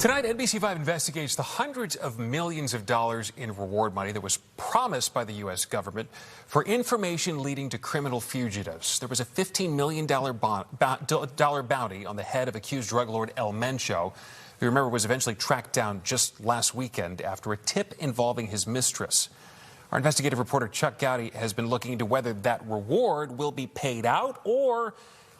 Tonight, NBC5 investigates the hundreds of millions of dollars in reward money that was promised by the U.S. government for information leading to criminal fugitives. There was a $15 million bounty on the head of accused drug lord Mencho, who, remember, was eventually tracked down just last weekend after a tip involving his mistress. Our investigative reporter Chuck Goudie has been looking into whether that reward will be paid out or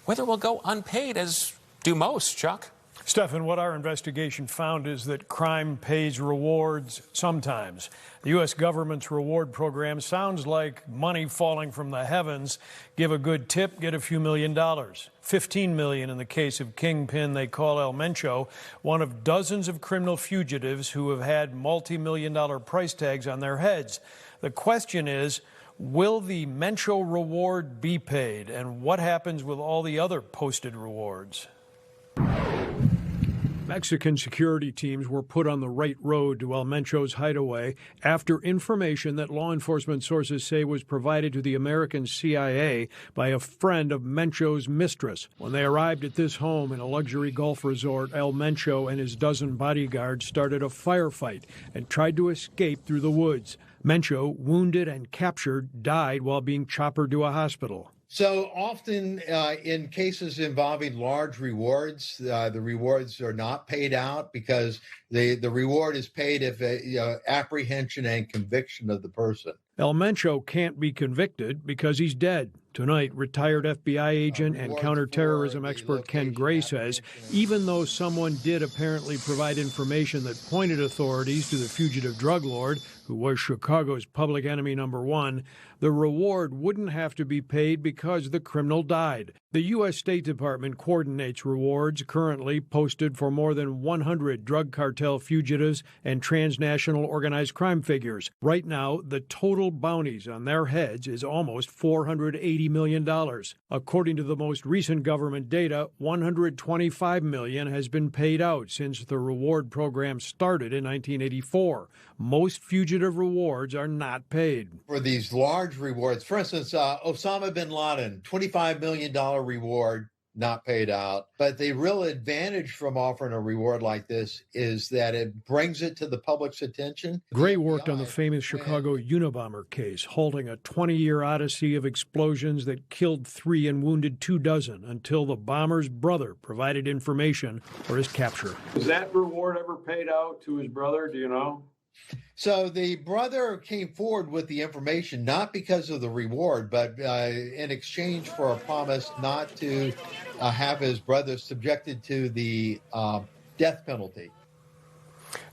whether it will go unpaid, as do most. Chuck? Stephan, what our investigation found is that crime pays rewards sometimes. The U.S. government's reward program sounds like money falling from the heavens. Give a good tip, get a few $1 million. $15 million in the case of kingpin they call Mencho, one of dozens of criminal fugitives who have had multi-million-dollar price tags on their heads. The question is, will the Mencho reward be paid? And what happens with all the other posted rewards? Mexican security teams were put on the right road to Mencho's hideaway after information that law enforcement sources say was provided to the American CIA by a friend of Mencho's mistress. When they arrived at this home in a luxury golf resort, Mencho and his dozen bodyguards started a firefight and tried to escape through the woods. Mencho, wounded and captured, died while being choppered to a hospital. So often in cases involving large rewards, the rewards are not paid out because the reward is paid if apprehension and conviction of the person. Mencho can't be convicted because he's dead. Tonight, retired FBI agent and counterterrorism expert Ken Gray says even though someone did apparently provide information that pointed authorities to the fugitive drug lord, who was Chicago's public enemy #1, the reward wouldn't have to be paid because the criminal died. The U.S. State Department coordinates rewards currently posted for more than 100 drug cartel fugitives and transnational organized crime figures. Right now, the total bounties on their heads is almost $480 million. According to the most recent government data, $125 million has been paid out since the reward program started in 1984. Most fugitive rewards are not paid. For these large rewards, for instance, Osama bin Laden, $25 million reward, not paid out. But the real advantage from offering a reward like this is that it brings it to the public's attention. Gray worked on the famous Chicago Unabomber case, halting a 20-year odyssey of explosions that killed 3 and wounded 24 until the bomber's brother provided information for his capture. Was that reward ever paid out to his brother? Do you know? So the brother came forward with the information, not because of the reward, but in exchange for a promise not to have his brother subjected to the death penalty.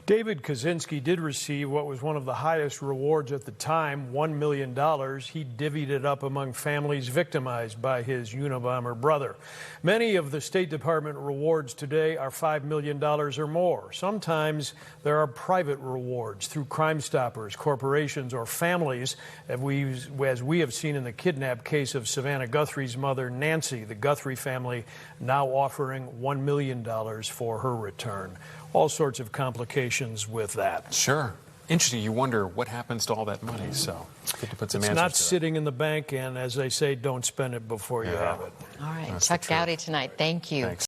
David Kaczynski did receive what was one of the highest rewards at the time, $1 million. He divvied it up among families victimized by his Unabomber brother. Many of the State Department rewards today are $5 million or more. Sometimes there are private rewards through Crime Stoppers, corporations, or families, as we have seen in the kidnap case of Savannah Guthrie's mother, Nancy. The Guthrie family now offering $1 million for her return. All sorts of complications with that. Sure. Interesting. You wonder what happens to all that money. So good to put some answers to that. It's not sitting in the bank, and as they say, don't spend it before you have it. All right. Chuck Goudie tonight. Thank you. Thanks.